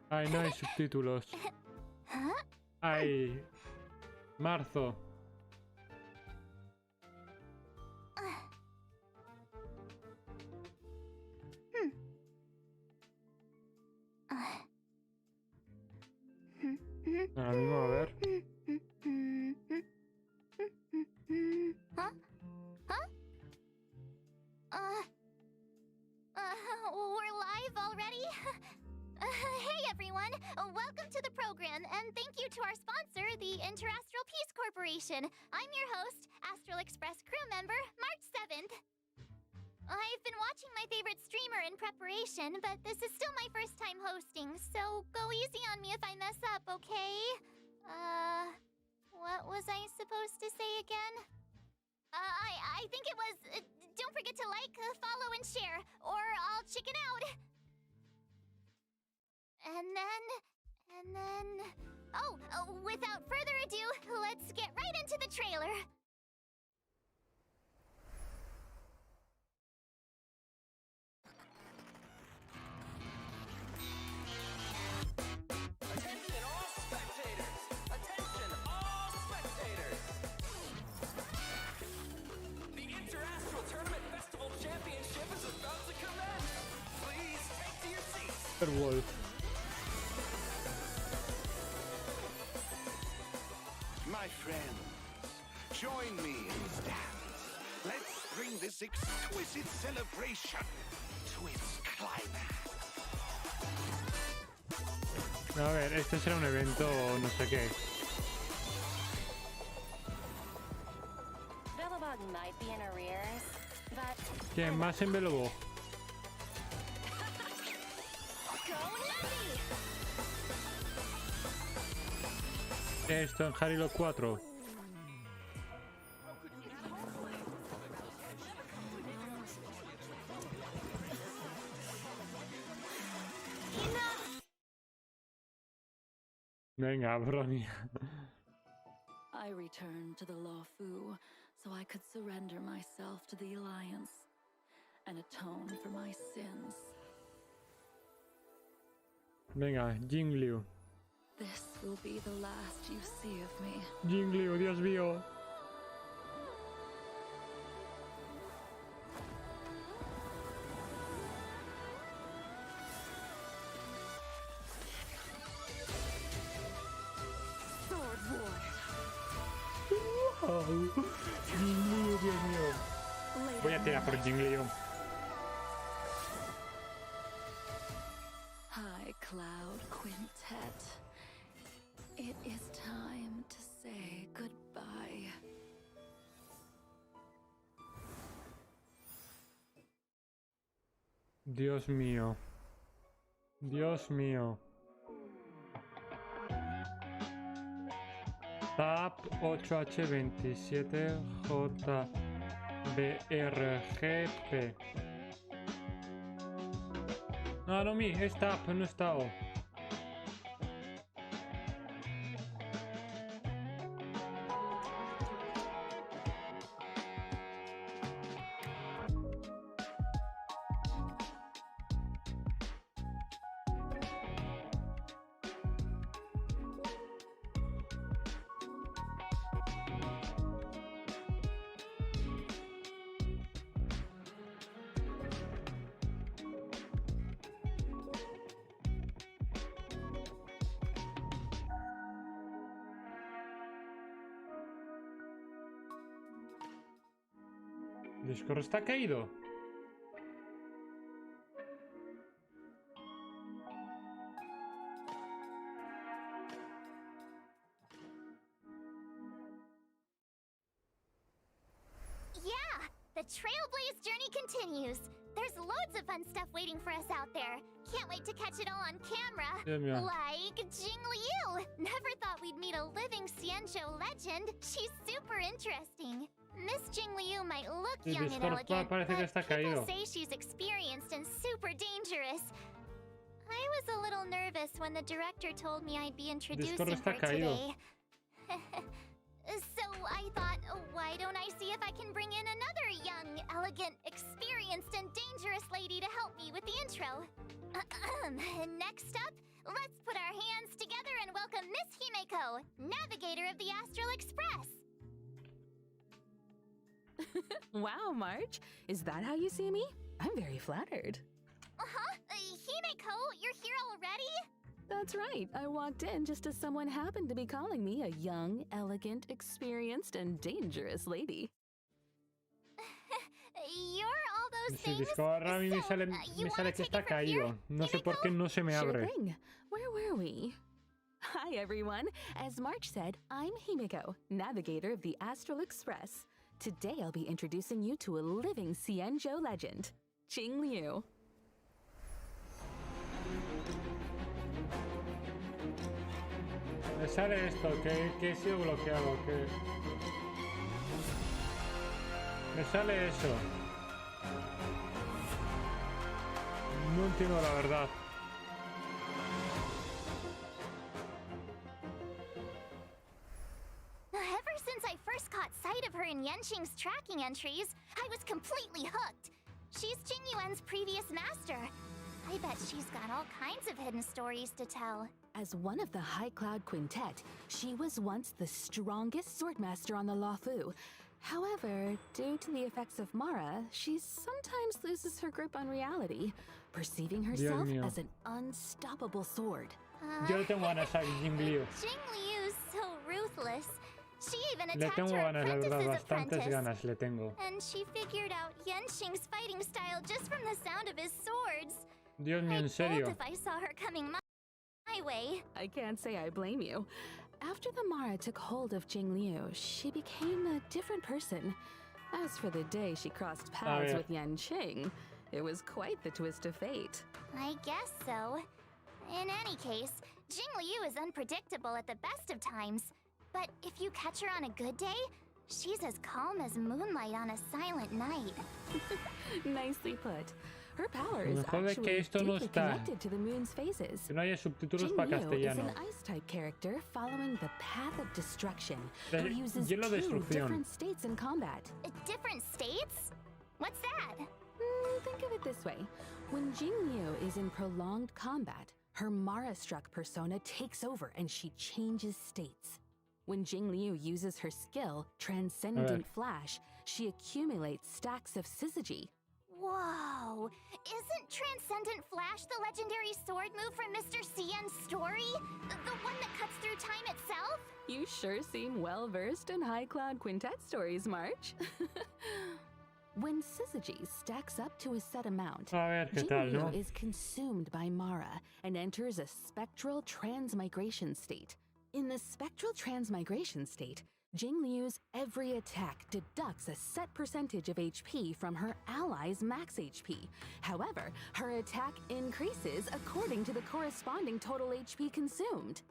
Ay, no hay subtítulos. Ay, marzo. Ahora mismo, a ver. We're live already? Hey everyone! Welcome to the program, and thank you to our sponsor, the Interastral Peace Corporation. I'm your host, Astral Express crew member, March 7th. I've been watching my favorite streamer in preparation, but this is still my first time hosting, so go easy on me if I mess up, okay? What was I supposed to say again? I think it was, don't forget to like, follow, and share, or I'll chicken out. And then... Oh, without further ado, let's get right into the trailer. Attention all spectators! Attention all spectators! The Interastral Tournament Festival Championship is about to commence! Please take to your seats! Wolf. My friends, join me in this dance. Let's bring this exquisite celebration to its climax. A ver, este será un evento no sé qué. Billabong might be in arrears, but ¿Quién más en Belobo? go Nutty! Esto en Harilo 4. Venga, Bronia. I returned to the Lawfu so I could surrender myself to the Alliance and atone for my sins. Venga, Jingliu. This will be the last you see of me. Jingliu, Dios mío. Sword War. Wow. Jingliu, Dios mío. Voy a tirar por Jingliu. High Cloud Quintet. It is time to say goodbye. Dios mío. Dios mío. TAP 8H27JBRGP. No, no, es TAP, no está O. Discord está caído. Yeah, the Trailblaze journey continues. There's loads of fun stuff waiting for us out there. Can't wait to catch it all on camera. Yeah. Like Jing Liu. Never thought we'd meet a living Xianzhou legend. She's super interesting. Miss Jing Liu might look El young and Discord elegant, parece que but está people caído. say she's experienced and super dangerous. I was a little nervous when the director told me I'd be introducing Discord está her caído. today. So I thought, why don't I see if I can bring in another young, elegant, experienced, and dangerous lady to help me with the intro? Next up, let's put our hands together and welcome Miss Himeko, navigator of the Astral Express. Wow, March. Is that how you see me? I'm very flattered. Himeko, you're here already? That's right. I walked in just as someone happened to be calling me a young, elegant, experienced, and dangerous lady. You're all those Si things. Discord a mí me sale, you me wanna sale que take está it from caído. here, No sé por qué no se me Sure abre. thing. Where were we? Hi, everyone. As March said, I'm Himeko, navigator of the Astral Express. Today I'll be introducing you to a living Xianzhou legend, Jing Liu. Me sale esto, que he sido bloqueado, que... Me sale eso. No entiendo la verdad. Ever since I first caught sight of her in Yenqing's tracking entries, I was completely hooked. She's Jing Yuan's previous master. I bet she's got all kinds of hidden stories to tell. As one of the High Cloud Quintet, she was once the strongest swordmaster on the Luofu. However, due to the effects of Mara, she sometimes loses her grip on reality, perceiving herself mío. as an unstoppable sword. Yo le tengo ganas a Jing Liu. Jing Liu's so ruthless. She even Le attacked tengo her ganas, la verdad, apprentice's bastantes apprentice. ganas le tengo. And she figured out Yenqing's fighting style just from the sound of his swords. Dios mío, en I'd bolt serio. if I saw her coming my way. I can't say I blame you. After the Mara took hold of Jing Liu, she became a different person. As for the day she crossed paths ver. with Yanqing, it was quite the twist of fate. I guess so. In any case, Jing Liu is unpredictable at the best of times. But if you catch her on a good day, she's as calm as moonlight on a silent night. Nicely put. Her power Lo is mejor es que actually esto no deeply está. connected to the moon's phases. Que no haya subtítulos Jing para Liu is castellano. an ice-type character following the path of destruction, De- who uses hielo two destrucción. different states in combat. Different states? What's that? Think of it this way. When Jing Liu is in prolonged combat, her Mara-struck persona takes over and she changes states. When Jing Liu uses her skill, Transcendent Flash, she accumulates stacks of syzygy. Whoa! Isn't Transcendent Flash the legendary sword move from Mr. Cien's story? The one that cuts through time itself? You sure seem well-versed in High Cloud Quintet stories, March. When syzygy stacks up to a set amount, A ver qué Jing tal, Liu ¿no? is consumed by Mara and enters a spectral transmigration state. In the spectral transmigration state, Jing Liu's every attack deducts a set percentage of HP from her ally's max HP. However, her attack increases according to the corresponding total HP consumed.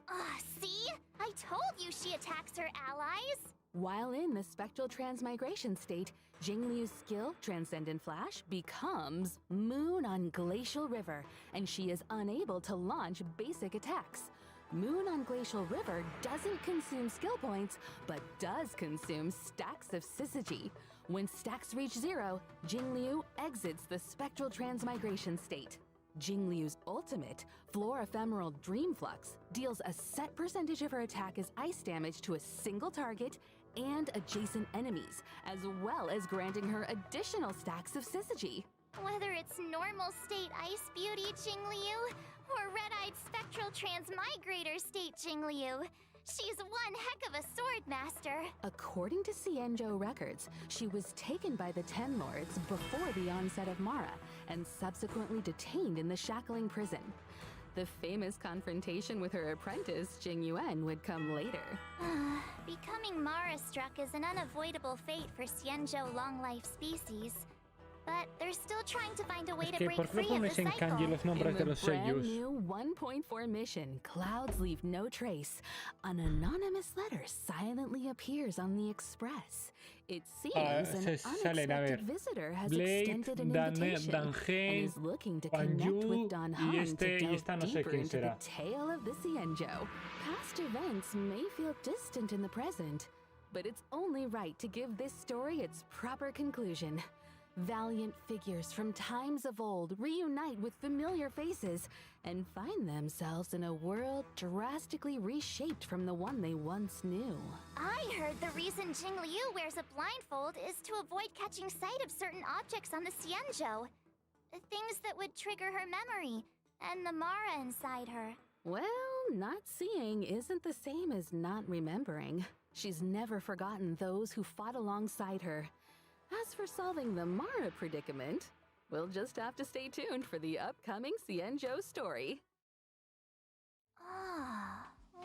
See? I told you she attacks her allies! While in the spectral transmigration state, Jing Liu's skill, Transcendent Flash, becomes Moon on Glacial River, and she is unable to launch basic attacks. Moon on Glacial River doesn't consume skill points, but does consume stacks of syzygy. When stacks reach 0, Jing Liu exits the spectral transmigration state. Jing Liu's ultimate, Floor Ephemeral Dream Flux, deals a set percentage of her attack as ice damage to a single target and adjacent enemies, as well as granting her additional stacks of syzygy. Whether it's normal state Ice Beauty Jing Liu or red-eyed spectral transmigrator state Jing Liu, she's one heck of a sword master. According to Xianzhou records, she was taken by the Ten Lords before the onset of Mara and subsequently detained in the shackling prison. The famous confrontation with her apprentice, Jing Yuan, would come later. Becoming Mara-struck is an unavoidable fate for Xianzhou long-life species. But they're still trying to find a way Es to que, break ¿por qué no free of the pones en kanji cycle. los nombres In de the los brand sellos? new 1.4 mission, Clouds Leave No Trace, an anonymous letter silently appears on the Express. It seems an salen, a ver, unexpected visitor has Blade, extended an Dan invitation and Heng, is looking to Guan connect Yu, with Dan y Heng este- to y delve esta no sé deeper quién into será. the tale of the Xianzhou. Past events may feel distant in the present, but it's only right to give this story its proper conclusion. Valiant figures from times of old reunite with familiar faces and find themselves in a world drastically reshaped from the one they once knew. I heard the reason Jing Liu wears a blindfold is to avoid catching sight of certain objects on the Xianzhou. Things that would trigger her memory, and the Mara inside her. Well, not seeing isn't the same as not remembering. She's never forgotten those who fought alongside her. As for solving the Mara predicament, we'll just have to stay tuned for the upcoming Xianzhou story.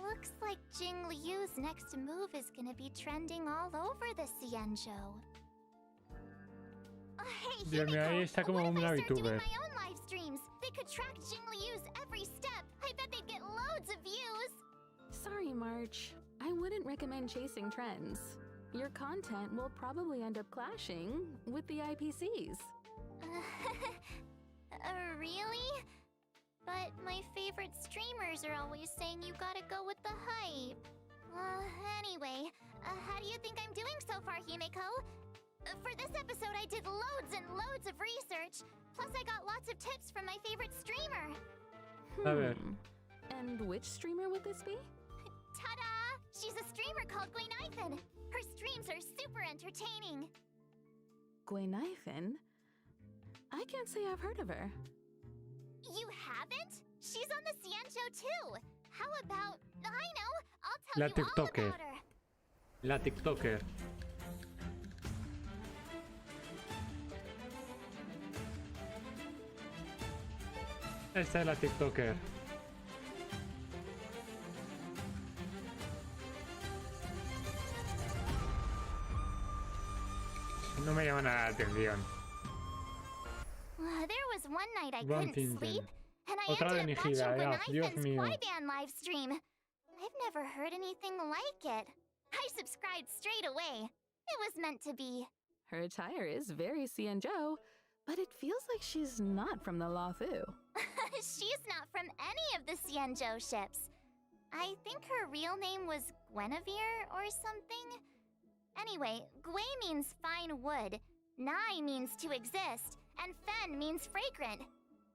Looks like Jing Liu's next move is gonna be trending all over the Xianzhou. Hey, Dios mío, ahí está como what if una I start doing VTuber. my own live streams? They could track Jing Liu's every step. I bet they'd get loads of views. Sorry, March. I wouldn't recommend chasing trends. Your content will probably end up clashing with the IPCs. Really? But my favorite streamers are always saying you gotta go with the hype. Anyway, how do you think I'm doing so far, Himeko? For this episode, I did loads and loads of research. Plus, I got lots of tips from my favorite streamer. A ver. And which streamer would this be? Ta-da! She's a streamer called Gwenithan. Her streams are super entertaining. Gwenithan? I can't say I've heard of her. You haven't? She's on the Xianzhou too. How about, I know, I'll tell La you all TikToker. about her. La TikToker. Esta es la TikToker. No me llama nada la atención. There was one night I One couldn't thing sleep, then. and I Otra ended up watching dirigida, ya, Dios Gwenithan's mío. Quaiban live stream. I've never heard anything like it. I subscribed straight away. It was meant to be. Her attire is very Xianzhou, but it feels like she's not from the Luofu. She's not from any of the Xianzhou ships. I think her real name was Guinevere or something. Anyway, Gui means fine wood, Nai means to exist, and Fen means fragrant.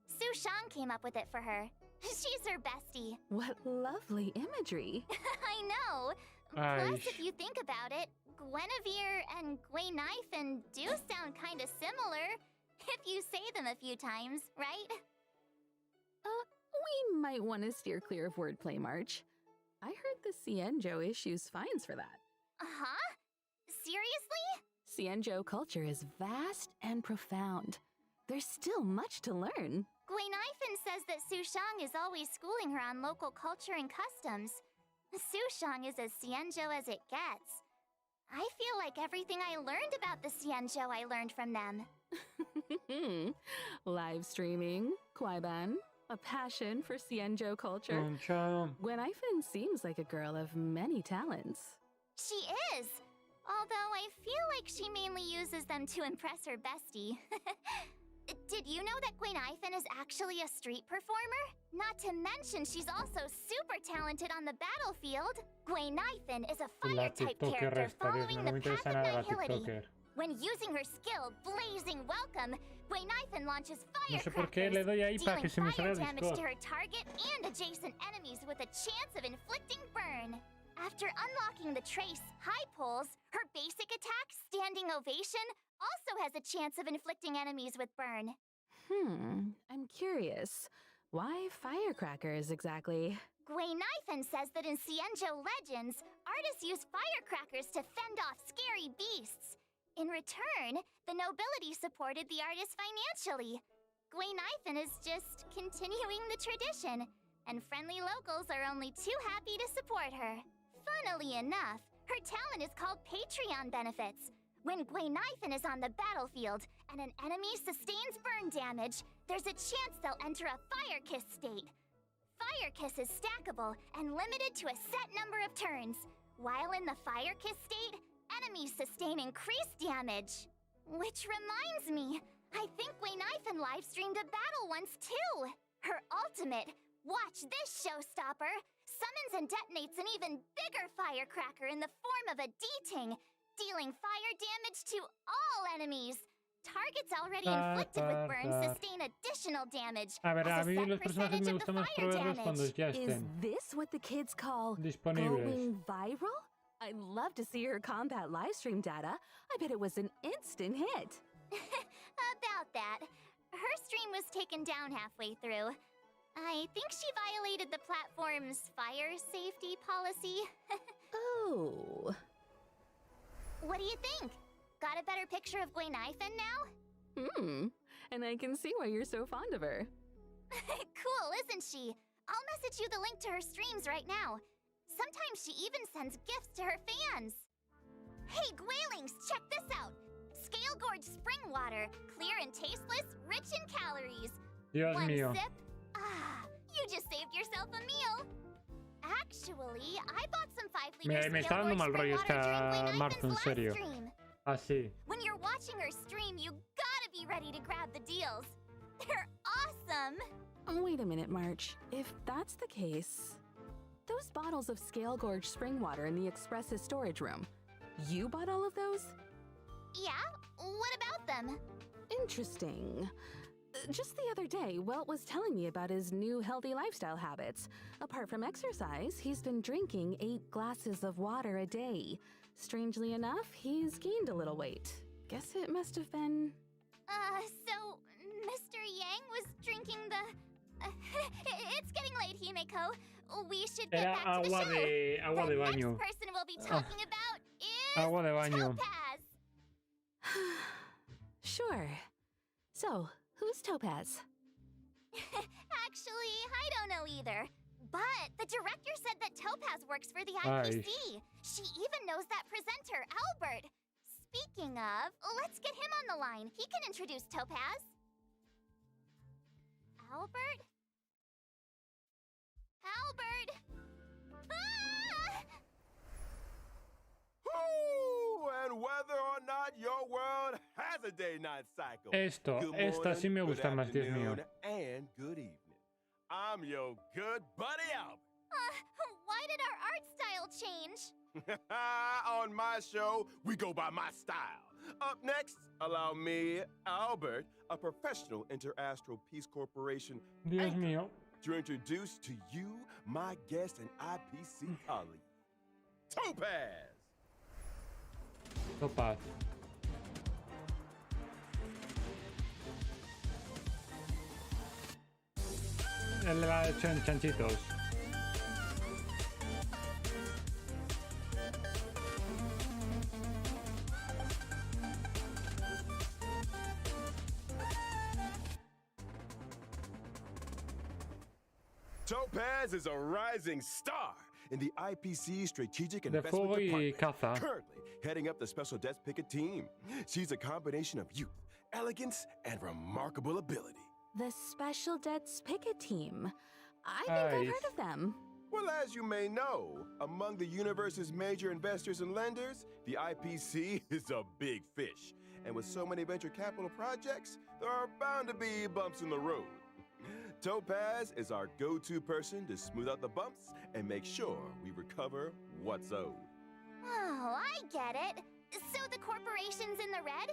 Su Shang came up with it for her. She's her bestie. What lovely imagery. I know. Plus, if you think about it, Guinevere and Gwenithan do sound kinda similar, if you say them a few times, right? We might want to steer clear of wordplay, March. I heard the Xianzhou issues fines for that. Huh? Seriously? Xianzhou culture is vast and profound. There's still much to learn. Gwenithan says that Su Shang is always schooling her on local culture and customs. Su Shang is as Xianzhou as it gets. I feel like everything I learned about the Xianzhou I learned from them. Live streaming, Quaiban, a passion for Xianzhou culture. Conchado. Gwenithan seems like a girl of many talents. She is. Although I feel like she mainly uses them to impress her bestie. Did you know that Gwenithan is actually a street performer? Not to mention she's also super talented on the battlefield. Gwenithan is a La fire-type TikToker character esta, Dios following mío, no the me path interesa of nada la nihility. TikToker. When using her skill, Blazing Welcome, Gwenithan launches No sé por qué le firecrackers, doy ahí para que se me dealing salga fire el damage to Discord. her target and adjacent enemies with a chance of inflicting burn. After unlocking the Trace High Pulls, her basic attack, Standing Ovation, also has a chance of inflicting enemies with burn. I'm curious. Why firecrackers exactly? Gwenithan says that in Xianzhou legends, artists use firecrackers to fend off scary beasts. In return, the nobility supported the artists financially. Gwenithan is just continuing the tradition, and friendly locals are only too happy to support her. Funnily enough, her talent is called Patreon benefits. When Gwenithan is on the battlefield and an enemy sustains burn damage, there's a chance they'll enter a Fire Kiss state. Fire Kiss is stackable and limited to a set number of turns. While in the Fire Kiss state, enemies sustain increased damage. Which reminds me, I think Gwenithan live-streamed a battle once too. Her ultimate, Watch This Showstopper, summons and detonates an even bigger firecracker in the form of a D-Ting, dealing fire damage to all enemies. Targets already inflicted with burns sustain additional damage. A ver, a as mí set los personajes percentage me of gusta the más fire probarlos cuando damage. ya Is estén this what the kids call disponibles. going viral? I'd love to see her combat livestream data. I bet it was an instant hit. About that. Her stream was taken down halfway through. I think she violated the platform's fire safety policy. Oh. What do you think? Got a better picture of Gwenaifen now? And I can see why you're so fond of her. Cool, isn't she? I'll message you the link to her streams right now. Sometimes she even sends gifts to her fans. Hey, Gwailings, check this out. Scale Gorge spring water, clear and tasteless, rich in calories. Dios One mío. sip. Ah, you just saved yourself a meal. Actually, I bought some 5 liters Me está Scale dando Gorge mal spring rollo water during esta Marta, Gwenaifen's en last serio. stream. Así. When you're watching her stream, you gotta be ready to grab the deals. They're awesome. Wait a minute, March. If that's the case, those bottles of Scale Gorge spring water in the Express's storage room, you bought all of those? Yeah? What about them? Interesting. Just the other day, Welt was telling me about his new healthy lifestyle habits. Apart from exercise, he's been drinking 8 glasses of water a day. Strangely enough, he's gained a little weight. Guess it must have been... So Mr. Yang was drinking the... It's getting late, Himeko. We should get Era back to the agua show. agua de The baño. next person we'll be talking about is Agua de baño. Topaz. Sure. So, who's Topaz? Actually, I don't know either. But the director said that Topaz works for the Ay. IPC. She even knows that presenter, Albert. Speaking of, let's get him on the line. He can introduce Topaz. Albert? Albert! Ah! Woo! And whether or not your world has a day-night cycle. Esto, Good esta sí me morning, gusta good más, Dios mío. afternoon, and good evening. I'm your good buddy Albert. Why did our art style change? On my show, we go by my style. Up next, allow me, Albert, a professional Interastral Peace Corporation Dios anchor, mío. to introduce to you my guest and IPC colleague, Topaz. Topaz. Él le ha hecho en chanchitos. Topaz is a rising star in the IPC Strategic De Investment fuego y Department, caza. currently heading up the Special Desk Picket team. She's a combination of youth, elegance, and remarkable ability. The Special Debts Picket Team. I think I've Ay. heard of them. Well, as you may know, among the universe's major investors and lenders, the IPC is a big fish. And with so many venture capital projects, there are bound to be bumps in the road. Topaz is our go-to person to smooth out the bumps and make sure we recover what's owed. Oh, I get it. So the corporation's in the red?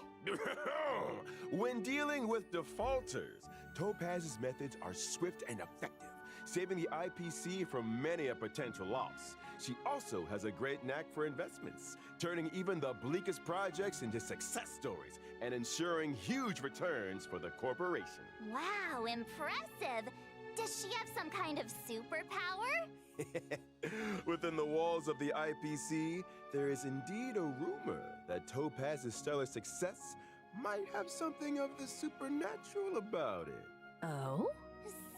When dealing with defaulters, Topaz's methods are swift and effective, saving the IPC from many a potential loss. She also has a great knack for investments, turning even the bleakest projects into success stories and ensuring huge returns for the corporation. Wow, impressive. Does she have some kind of superpower? Within the walls of the IPC, there is indeed a rumor that Topaz's stellar success might have something of the supernatural about it. Oh?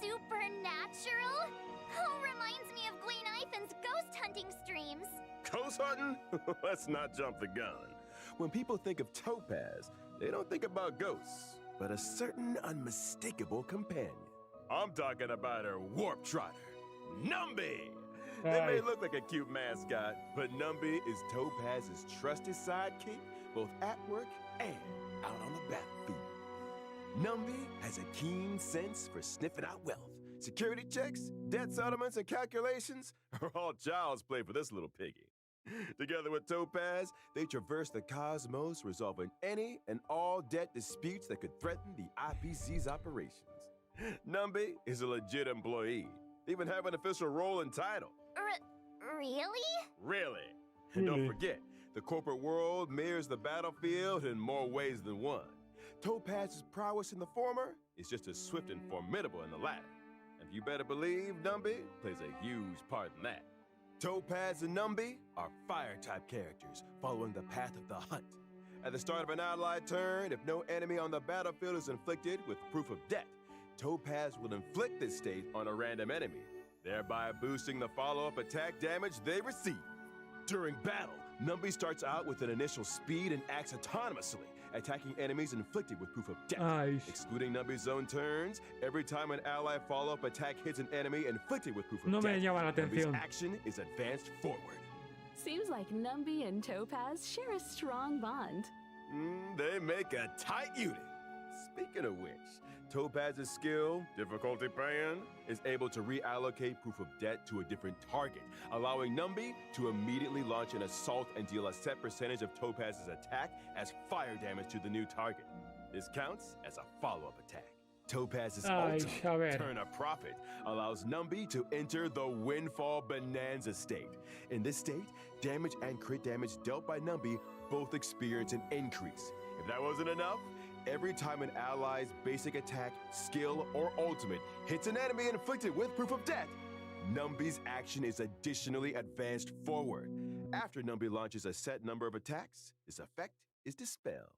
Supernatural? Oh, reminds me of Gwenaifen's ghost hunting streams. Ghost hunting? Let's not jump the gun. When people think of Topaz, they don't think about ghosts, but a certain unmistakable companion. I'm talking about her warp trotter, Numby. They may Ay. look like a cute mascot, but Numby is Topaz's trusted sidekick, both at work and out on the battlefield. Numby has a keen sense for sniffing out wealth. Security checks, debt settlements, and calculations are all child's play for this little piggy. Together with Topaz, they traverse the cosmos, resolving any and all debt disputes that could threaten the IPC's operations. Numby is a legit employee. They even have an official role and title. Really? Really. And don't forget, the corporate world mirrors the battlefield in more ways than one. Topaz's prowess in the former is just as swift and formidable in the latter. And you better believe Numby plays a huge part in that. Topaz and Numby are fire-type characters following the path of the hunt. At the start of an allied turn, if no enemy on the battlefield is inflicted with proof of death, Topaz will inflict this state on a random enemy, thereby boosting the follow-up attack damage they receive. During battle, Numby starts out with an initial speed and acts autonomously, attacking enemies inflicted with proof of death. Excluding Numby's own turns, every time an ally follow-up attack hits an enemy inflicted with proof of No me death, llama la Numby's atención. action is advanced forward. Seems like Numby and Topaz share a strong bond. They make a tight unit. Speaking of which, Topaz's skill, difficulty pan, is able to reallocate proof of debt to a different target, allowing Numby to immediately launch an assault and deal a set percentage of Topaz's attack as fire damage to the new target. This counts as a follow-up attack. Topaz's ultimate, Turn a Profit, allows Numby to enter the Windfall Bonanza state. In this state, damage and crit damage dealt by Numby both experience an increase. If that wasn't enough, every time an ally's basic attack, skill, or ultimate hits an enemy inflicted with proof of death, Numby's action is additionally advanced forward. After Numby launches a set number of attacks, this effect is dispelled.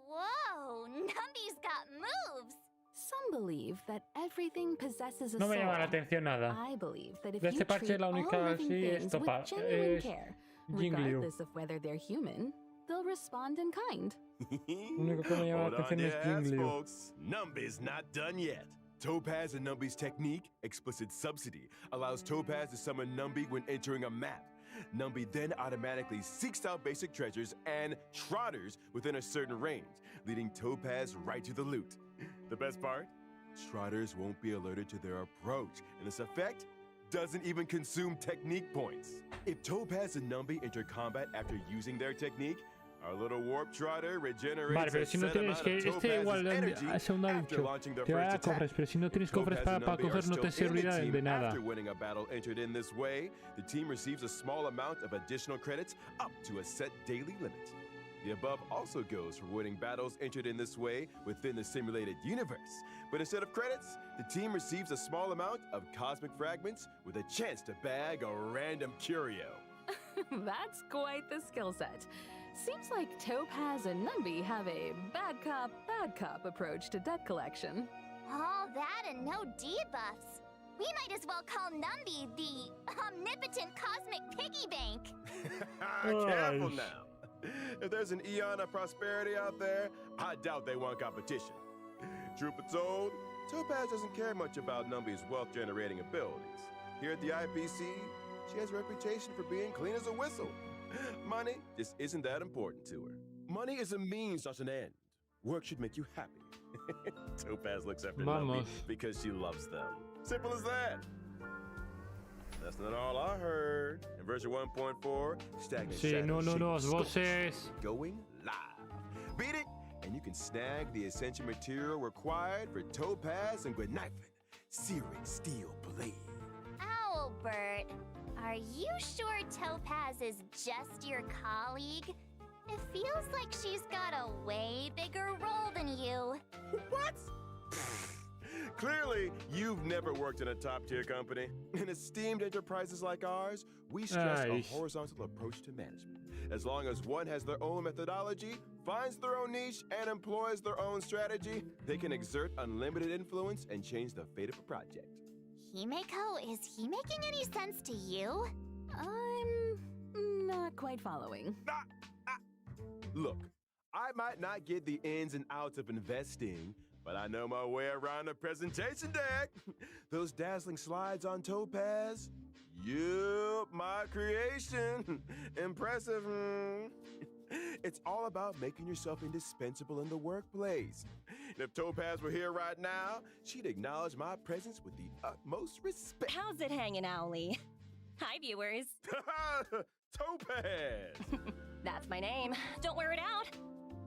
Whoa, Numby's got moves! Some believe that everything possesses a No me soul. llama la atención nada. I believe that if De you este parche treat la all única living sí es things with topa- genuine es care, Jingliu. regardless of whether they're human, they'll respond in kind. Único que me llama la Hold on atención to es your hats, Jingliu. folks. Numby's not done yet. Topaz and Numby's technique, Explicit Subsidy, allows Topaz to summon Numby when entering a map. Numby then automatically seeks out basic treasures and trotters within a certain range, leading Topaz right to the loot. The best part? Trotters won't be alerted to their approach, and this effect doesn't even consume technique points. If Topaz and Numby enter combat after using their technique, our little warp trotter regenerates Vale, pero a si no set tienes amount que of este igual Topaz's energy según ha after dicho launching their te first da attack. cofres, pero si no tienes cofres Topaz and para Numby are coger no te still in the servirá team de nada. After winning a battle entered in this way, the team receives a small amount of additional credits up to a set daily limit. The above also goes for winning battles entered in this way within the simulated universe. But instead of credits, the team receives a small amount of cosmic fragments with a chance to bag a random curio. That's quite the skill set. Seems like Topaz and Numby have a bad cop approach to debt collection. All that and no debuffs. We might as well call Numby the omnipotent cosmic piggy bank. Careful Nice. now. If there's an eon of prosperity out there, I doubt they want competition. Truth be told, Topaz doesn't care much about Numby's wealth-generating abilities. Here at the IPC, she has a reputation for being clean as a whistle. Money just isn't that important to her. Money is a means, not an end. Work should make you happy. Topaz looks after Numby Vamos. because she loves them. Simple as that. That's not all I heard. In version 1.4, Stagnant Sí, Shadow no, Shaped voces. Skulls going live. Beat it, and you can snag the essential material required for Topaz and Gwenifin, Searing Steel Blade. Albert, are you sure Topaz is just your colleague? It feels like she's got a way bigger role than you. What? Clearly, you've never worked in a top-tier company. In esteemed enterprises like ours, we stress Nice. a horizontal approach to management. As long as one has their own methodology, finds their own niche, and employs their own strategy, they can exert unlimited influence and change the fate of a project. Himeko, is he making any sense to you? I'm not quite following. Look, I might not get the ins and outs of investing, but I know my way around the presentation deck. Those dazzling slides on Topaz. Yup, my creation. Impressive. It's all about making yourself indispensable in the workplace. And if Topaz were here right now, she'd acknowledge my presence with the utmost respect. How's it hanging, Owly? Hi, viewers. Topaz! That's my name. Don't wear it out.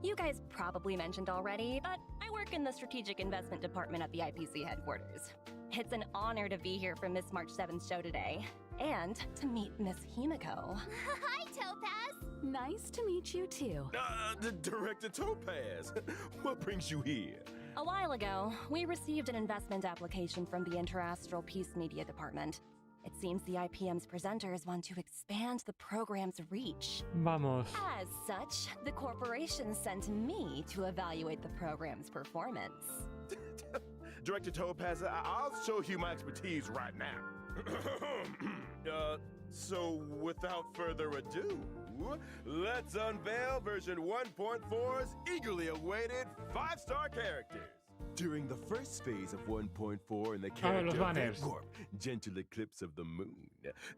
You guys probably mentioned already, but I work in the Strategic Investment Department at the IPC headquarters. It's an honor to be here for Miss March 7's show today, and to meet Miss Himiko. Hi, Topaz! Nice to meet you too. The Director Topaz! What brings you here? A while ago, we received an investment application from the Interastral Peace Media Department. It seems the IPM's presenters want to expand the program's reach. Vamos. As such, the corporation sent me to evaluate the program's performance. Director Topaz, I'll show you my expertise right now. So without further ado, let's unveil version 1.4's eagerly awaited 5-star characters. During the first phase of 1.4 in the character banners. Warp, Gentle Eclipse of the Moon,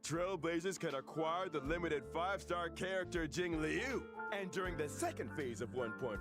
Trailblazers can acquire the limited 5-star character Jing Liu. And during the second phase of 1.4,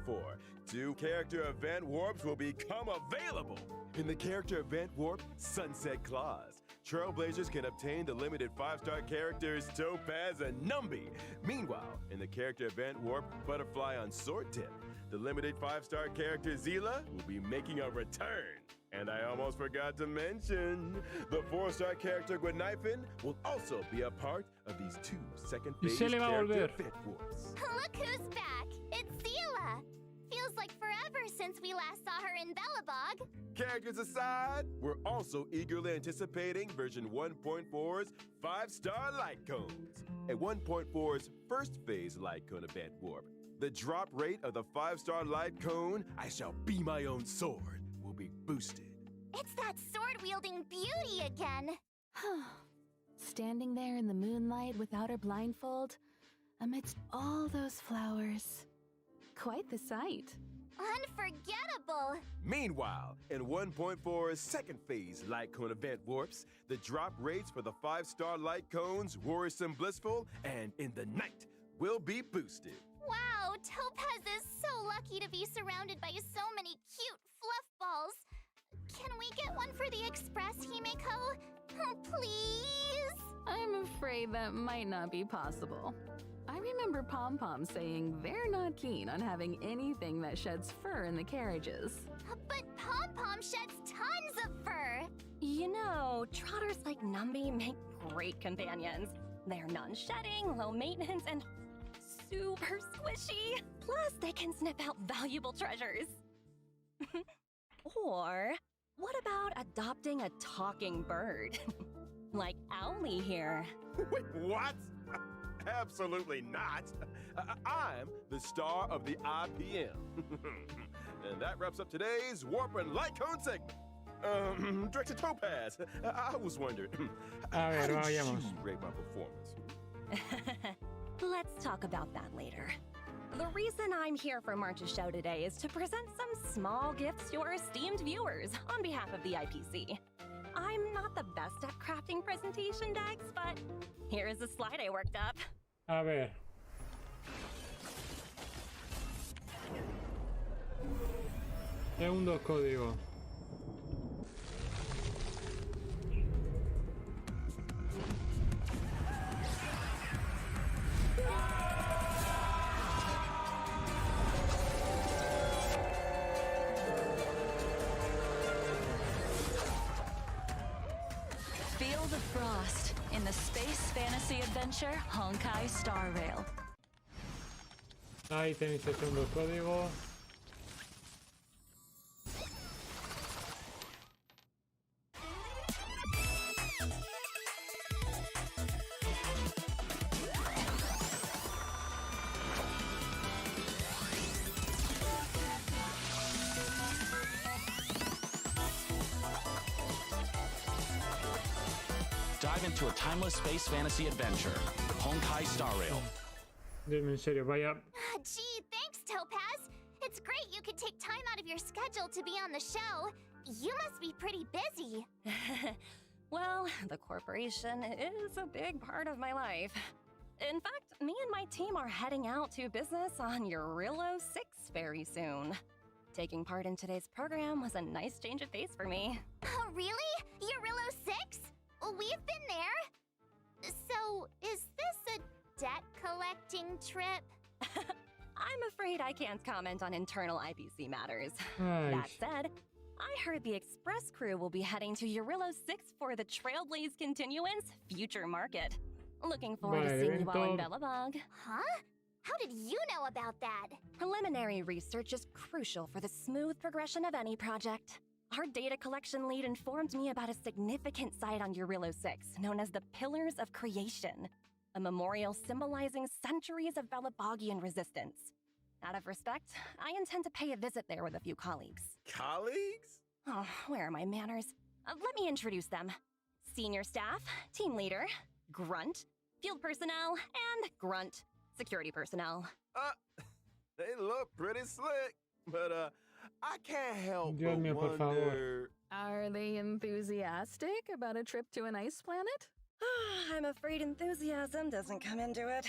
2 character event warps will become available. In the character event warp, Sunset Claws, Trailblazers can obtain the limited 5-star characters Topaz and Numby. Meanwhile, in the character event warp, Butterfly on Sword Tip, the limited 5-star character Zila will be making a return. And I almost forgot to mention, the 4-star character Gwenifin will also be a part of these 2 second phase se le va a character volver. event warps. Look who's back! It's Zila! Feels like forever since we last saw her in Bellabog. Characters aside, we're also eagerly anticipating version 1.4's 5-star light cones. At 1.4's first phase light cone event warp, the drop rate of the 5-star light cone, I shall be my own sword, will be boosted. It's that sword-wielding beauty again! Standing there in the moonlight without her blindfold, amidst all those flowers. Quite the sight. Unforgettable! Meanwhile, in 1.4's second phase light cone event warps, the drop rates for the 5-star light cones, Worrisome Blissful, and In the Night will be boosted. Wow, Topaz is so lucky to be surrounded by so many cute fluff balls. Can we get one for the Express, Himiko? Oh, please? I'm afraid that might not be possible. I remember Pom Pom saying they're not keen on having anything that sheds fur in the carriages. But Pom Pom sheds tons of fur! You know, trotters like Numby make great companions. They're non-shedding, low maintenance, and super squishy. Plus, they can sniff out valuable treasures. Or, what about adopting a talking bird? Like Owlie here. Wait, what? Absolutely not. I'm the star of the IPM. And that wraps up today's Warp and Light Cone segment. Director Topaz, I was wondering, how did you rate my performance? Let's talk about that later. The reason I'm here for March's show today is to present some small gifts to our esteemed viewers on behalf of the IPC. I'm not the best at crafting presentation decks, but here is a slide I worked up. A ver. Segundo código. Feel the frost in the space fantasy adventure Honkai Star Rail. Ahí tenéis el segundo código. Dive into a timeless space fantasy adventure, Honkai Star Rail. Dime en serio, vaya. Gee, thanks, Topaz. It's great you could take time out of your schedule to be on the show. You must be pretty busy. Well, the corporation is a big part of my life. In fact, me and my team are heading out to business on Eurillo 6 very soon. Taking part in today's program was a nice change of pace for me. Oh, really? Eurillo 6? We've been there. So, is this a debt collecting trip? I'm afraid I can't comment on internal IPC matters. Ay. That said, I heard the Express crew will be heading to Eurillo 6 for the Trailblaze Continuance Future Market. Looking forward to Vale, seeing you all in evento. Belobog. Huh? How did you know about that? Preliminary research is crucial for the smooth progression of any project. Our data collection lead informed me about a significant site on Eurillo 6 known as the Pillars of Creation, a memorial symbolizing centuries of Belobogian resistance. Out of respect, I intend to pay a visit there with a few colleagues. Colleagues? Oh, where are my manners? Let me introduce them. Senior staff, team leader, grunt, field personnel, and grunt, security personnel. They look pretty slick, but I can't help Dios but mío, por favor. wonder. Are they enthusiastic about a trip to an ice planet? I'm afraid enthusiasm doesn't come into it.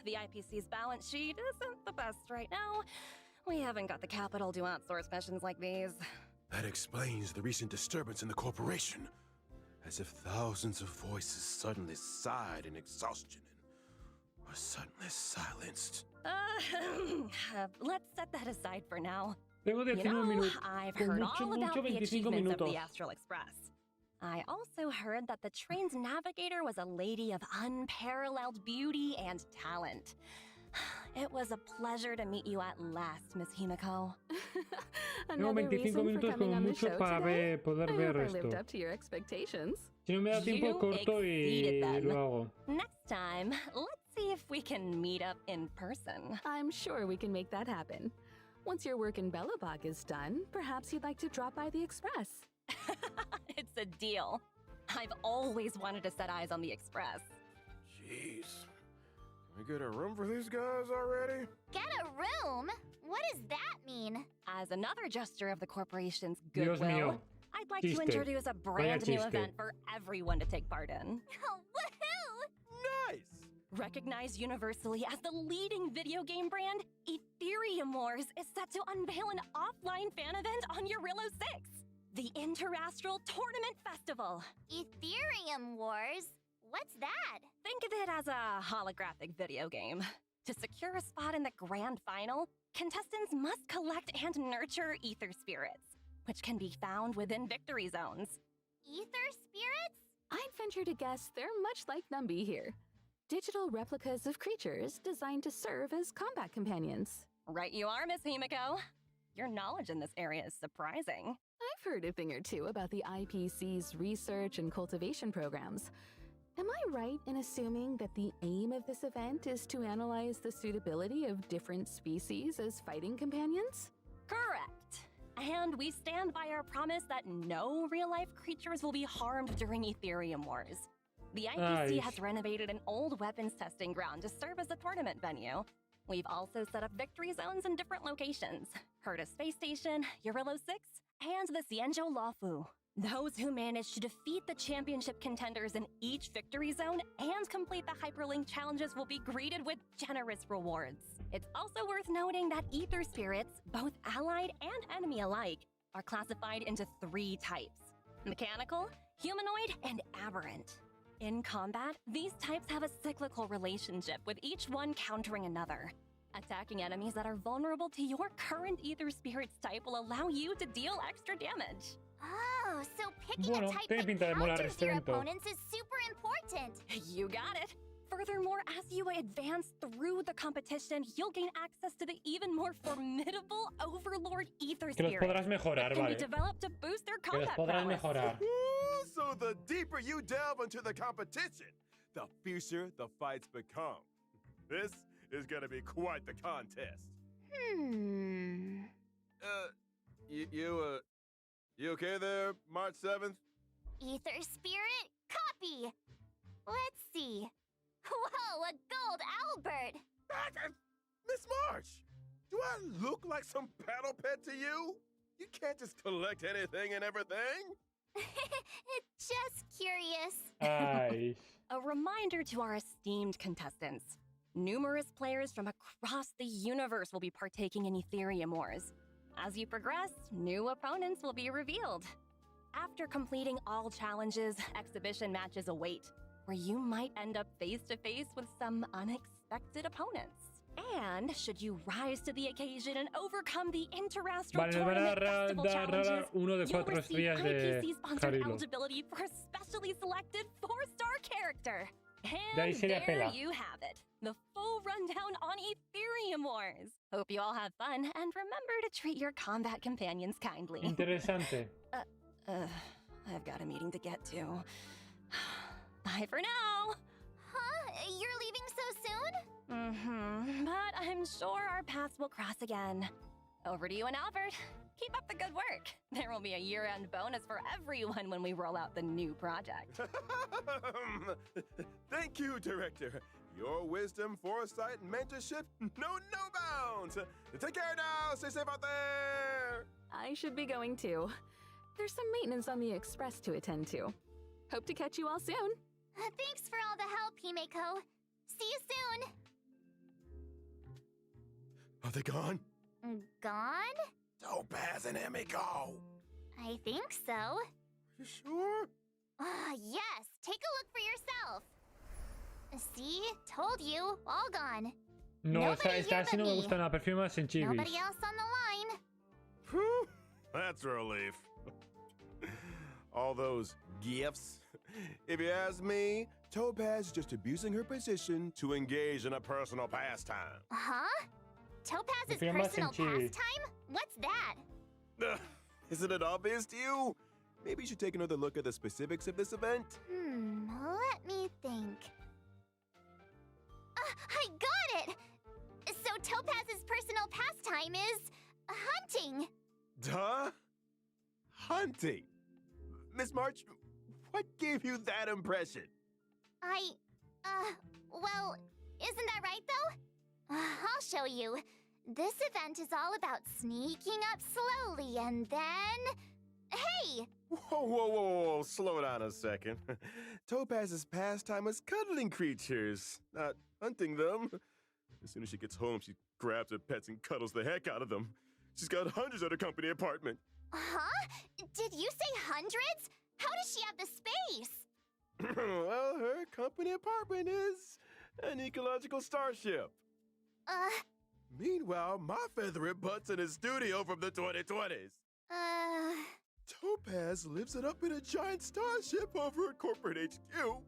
The IPC's balance sheet isn't the best right now. We haven't got the capital to outsource missions like these. That explains the recent disturbance in the corporation. As if thousands of voices suddenly sighed in exhaustion and were suddenly silenced. Let's set that aside for now. Tengo You 19 know, minutos. I've Con heard mucho, all about mucho, the 25 achievements of minutos. the Astral Express. I also heard that the train's navigator was a lady of unparalleled beauty and talent. It was a pleasure to meet you at last, Miss Himiko. Tengo Another 25 reason for minutos coming como on the mucho show para today? poder I ver hope I lived esto. up to your expectations. Si no me da tiempo, You corto y exceeded them. lo hago. Next time, let's see if we can meet up in person. I'm sure we can make that happen. Once your work in Belobog is done, perhaps you'd like to drop by the Express. It's a deal. I've always wanted to set eyes on the Express. Jeez. Can we get a room for these guys already? Get a room? What does that mean? As another gesture of the corporation's Dios goodwill, mío. I'd like to Chiste. introduce a brand Vaya new chiste. event for everyone to take part in. Oh, woohoo! Nice! Recognized universally as the leading video game brand, Ethereum Wars is set to unveil an offline fan event on Eurillo 6, the Interastral Tournament Festival. Ethereum Wars? What's that? Think of it as a holographic video game. To secure a spot in the grand final, contestants must collect and nurture ether spirits, which can be found within victory zones. Ether spirits? I'd venture to guess they're much like Numby here. Digital replicas of creatures designed to serve as combat companions. Right you are, Miss Himiko. Your knowledge in this area is surprising. I've heard a thing or two about the IPC's research and cultivation programs. Am I right in assuming that the aim of this event is to analyze the suitability of different species as fighting companions? Correct. And we stand by our promise that no real-life creatures will be harmed during Ethereum Wars. The IPC Nice. has renovated an old weapons testing ground to serve as a tournament venue. We've also set up victory zones in different locations: Herta Space Station, Eurillo 6, and the Xianzhou Luofu. Those who manage to defeat the championship contenders in each victory zone and complete the hyperlink challenges will be greeted with generous rewards. It's also worth noting that ether spirits, both allied and enemy alike, are classified into 3 types: mechanical, humanoid, and aberrant. In combat, these types have a cyclical relationship, with each one countering another. Attacking enemies that are vulnerable to your current ether spirit's type will allow you to deal extra damage. Oh, so picking Bueno, a type tiene that pinta de molar counters este your evento. opponents is super important. You got it! Furthermore, as you advance through the competition, you'll gain access to the even more formidable Overlord Ether Que los Spirits podrás mejorar, that can be vale. developed to boost their Que los combat podrás prowess. mejorar. Ooh, so the deeper you delve into the competition, the fiercer the fights become. This is gonna be quite the contest. You okay there, March 7th? Ether spirit, copy. Let's see. Whoa, a gold Albert. Miss March, do I look like some paddle pet to you? You can't just collect anything and everything. Just curious. Ay. A reminder to our esteemed contestants. Numerous players from across the universe will be partaking in Ethereum Wars. As you progress, new opponents will be revealed. After completing all challenges, exhibition matches await. where you might end up face to face with some unexpected opponents. And should you rise to the occasion and overcome the interastral Vale, tournament festival challenges, uno de you'll 4 receive estrellas de IPC-sponsored Harilo. eligibility for a specially selected 4-star character. De ahí And sería there pela. you have it, the full rundown on Ethereum Wars. Hope you all have fun, and remember to treat your combat companions kindly. Interesante. I've got a meeting to get to. Bye for now. Huh? You're leaving so soon? But I'm sure our paths will cross again. Over to you and Albert. Keep up the good work. There will be a year-end bonus for everyone when we roll out the new project. Thank you, Director. Your wisdom, foresight, and mentorship know no bounds. Take care now. Stay safe out there. I should be going too. There's some maintenance on the Express to attend to. Hope to catch you all soon. Thanks for all the help, Himeko. See you soon. Are they gone? Gone? Topaz and Himeko. I think so. You sure? Yes, take a look for yourself. See? Told you. All gone. No, Nobody esta here sí but no me me. gusta nada. Prefiero más en chivis. Nobody else on the line. Whew, that's a relief. All those gifts. If you ask me, Topaz is just abusing her position to engage in a personal pastime. Huh? Topaz's Prefiero más en personal chivis. pastime? What's that? Isn't it obvious to you? Maybe you should take another look at the specifics of this event. Let me think. I got it! So Topaz's personal pastime is hunting. Duh? Hunting. Miss March, what gave you that impression? Well, isn't that right though? I'll show you. This event is all about sneaking up slowly and then... Hey! Whoa. Slow down a second. Topaz's pastime is cuddling creatures, not hunting them. As soon as she gets home, she grabs her pets and cuddles the heck out of them. She's got hundreds at her company apartment. Huh? Did you say hundreds? How does she have the space? Well, her company apartment is an ecological starship. Meanwhile, my feathery butt's in his studio from the 2020s. Topaz lives it up in a giant starship over at corporate HQ.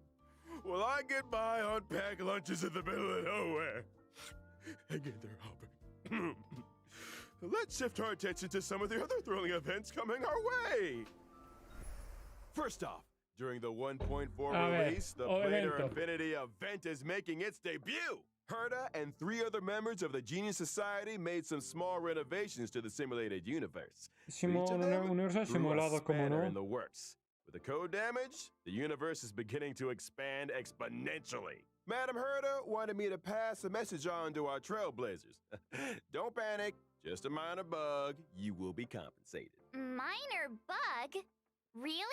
Well, I get by on packed lunches in the middle of nowhere. Hang in there, Albert. Let's shift our attention to some of the other thrilling events coming our way. First off, during the 1.4 release, the Planar evento. Infinity event is making its debut. Herta and 3 other members of the Genius Society made some small renovations to the simulated universe. For each of them, Universo grew a simulado, como spanner no. in the works. With the code damage, the universe is beginning to expand exponentially. Madam Herta wanted me to pass a message on to our trailblazers. Don't panic, just a minor bug. You will be compensated. Minor bug? Really?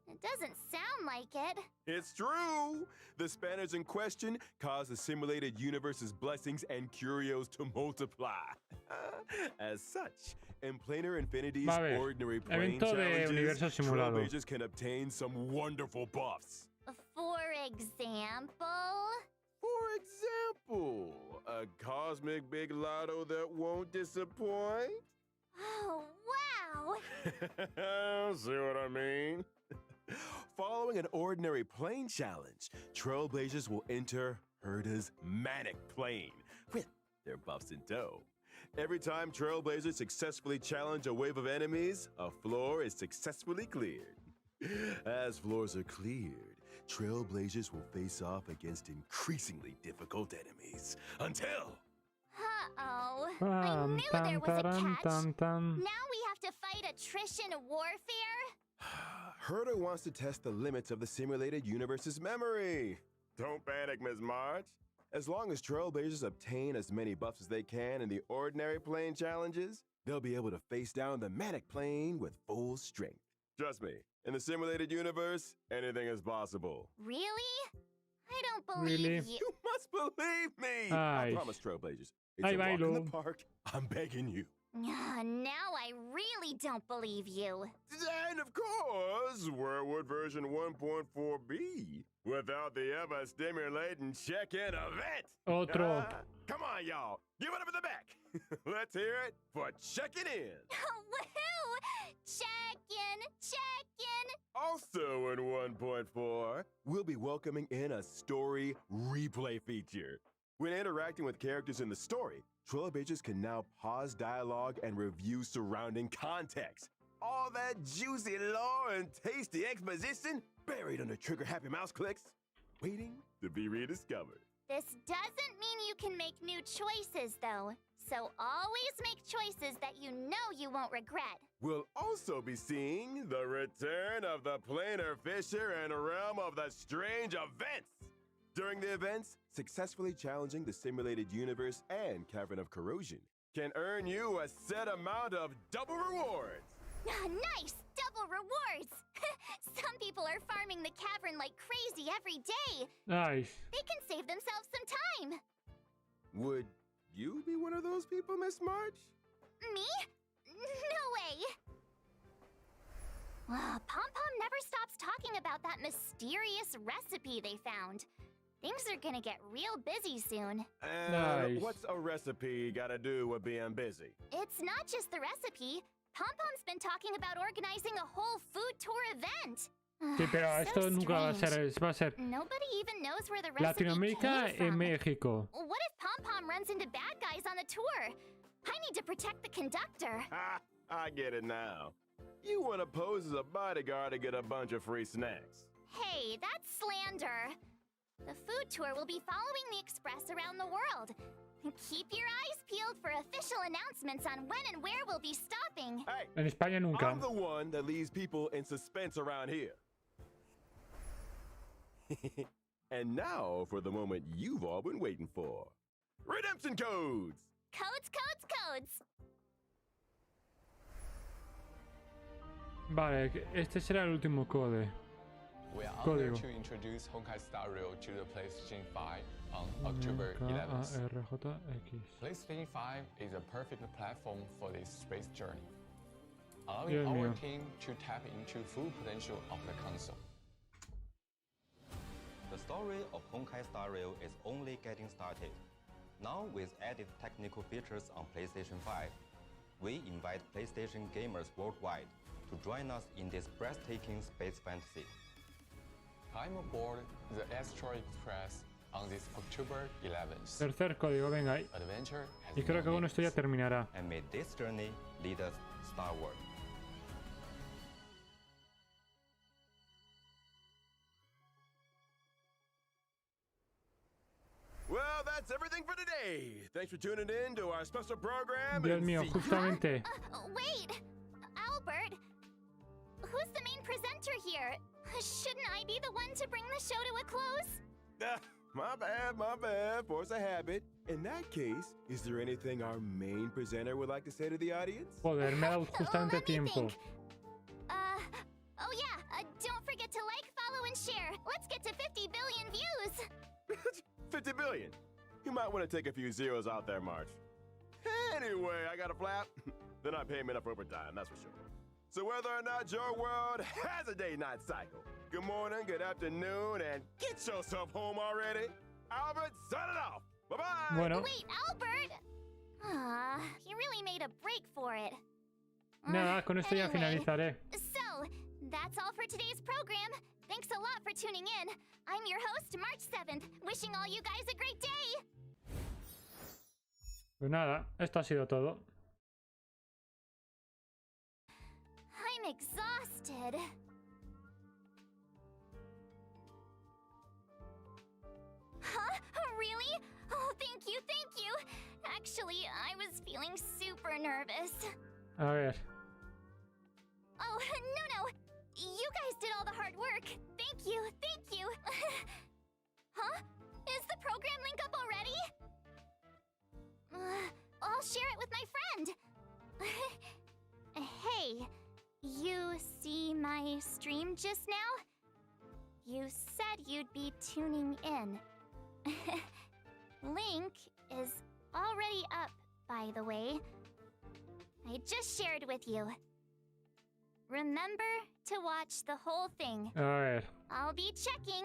It doesn't sound like it. It's true! The spanners in question cause the simulated universe's blessings and curios to multiply. As such, in Planar Infinity's Va a ver, ordinary plane evento de challenges, universo simulado. trailblazers can obtain some wonderful buffs. For example? For example, a cosmic big lotto that won't disappoint? Oh, wow! See what I mean? Following an ordinary plane challenge, trailblazers will enter Herta's manic plane with their buffs in tow. Every time trailblazers successfully challenge a wave of enemies, a floor is successfully cleared. As floors are cleared, trailblazers will face off against increasingly difficult enemies until... Uh-oh. I knew there was a catch. Tan. Now we have to fight attrition warfare? Herta wants to test the limits of the simulated universe's memory. Don't panic, Ms. March. As long as trailblazers obtain as many buffs as they can in the ordinary plane challenges, they'll be able to face down the manic plane with full strength. Trust me, in the simulated universe, anything is possible. Really? I don't believe Really? you. You must believe me! I Ay. promise, trailblazers. It's Ay, a walk in bailo. the park. I'm begging you. Now I really don't believe you. And of course, we're Wood version 1.4b without the ever-stimulating check-in event. Otro. Come on, y'all. Give it up in the back. Let's hear it for checking in. Woohoo! Check in. Also in 1.4, we'll be welcoming in a story replay feature. When interacting with characters in the story, Trailblazers can now pause dialogue and review surrounding context. All that juicy lore and tasty exposition buried under trigger-happy mouse clicks, waiting to be rediscovered. This doesn't mean you can make new choices, though. So always make choices that you know you won't regret. We'll also be seeing the return of the planar fisher and realm of the strange events. During the events, successfully challenging the simulated universe and cavern of corrosion can earn you a set amount of double rewards. Nice! Double rewards! Some people are farming the cavern like crazy every day. Nice. They can save themselves some time. Would you be one of those people, Miss March? Me? No way! Pom-Pom never stops talking about that mysterious recipe they found. Things are gonna get real busy soon. Nice. What's a recipe gotta do with being busy? It's not just the recipe. Pom-Pom's been talking about organizing a whole food tour event. Sí, pero So esto nunca va a ser, va a ser Nobody even knows where the recipe Latinoamérica came y from. México. What if Pom-Pom runs into bad guys on the tour? I need to protect the conductor. Ha! I get it now. You want to pose as a bodyguard to get a bunch of free snacks. Hey, that's slander. The food tour will be following the express around the world. Keep your eyes peeled for official announcements on when and where we'll be stopping. Hey, En España nunca. I'm the one that leaves people in suspense around here. And now for the moment you've all been waiting for. Redemption codes! Codes. Vale, este será el último code. We are Código. honored to introduce Honkai Star Rail to the PlayStation 5 on October 11th. KARJX. PlayStation 5 is a perfect platform for this space journey, allowing Dios our mío. team to tap into full potential of the console. The story of Honkai Star Rail is only getting started. Now with added technical features on PlayStation 5, we invite PlayStation gamers worldwide to join us in this breathtaking space fantasy. Climb aboard the Astro Express on this October 11th. Tercer código, venga. Adventure has Y creo que no con esto ya limits. terminará. And may this journey lead us starward. Well, that's everything for today. Thanks for tuning in to our special program. Dios and mío, see- justamente. Wait! Albert! Who's the main presenter here? Shouldn't I be the one to bring the show to a close? My bad. Force a habit. In that case, is there anything our main presenter would like to say to the audience? Joder, me ha dado justamente Let me tiempo. think. Oh yeah, don't forget to like, follow, and share. Let's get to 50 billion views. 50 billion. You might want to take a few zeros out there, March. Anyway, I got a flap. They're not paying me enough overtime, that's for sure. So whether or not your world has a day-night cycle, good morning, good afternoon, and get yourself home already. Albert, sign it off. Bye-bye. Bueno, Wait, Albert! He really made a break for it. nada, con esto ya Anyway, finalizaré. So, that's all for today's program. Thanks a lot for tuning in. I'm your host, March 7th, wishing all you guys a great day. Pues nada, esto ha sido todo. I'm exhausted. Huh? Really? Oh, thank you. Actually, I was feeling super nervous. A ver. Oh, no. You guys did all the hard work. Thank you. Huh? Is the program link up already? I'll share it with my friend. Hey, you see my stream just now? You said you'd be tuning in. Link is already up, by the way. I just shared with you. Remember to watch the whole thing. A ver. I'll be checking.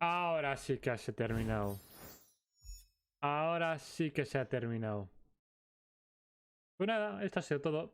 Ahora sí que se ha terminado. Ahora sí que se ha terminado. Pues nada, esto ha sido todo.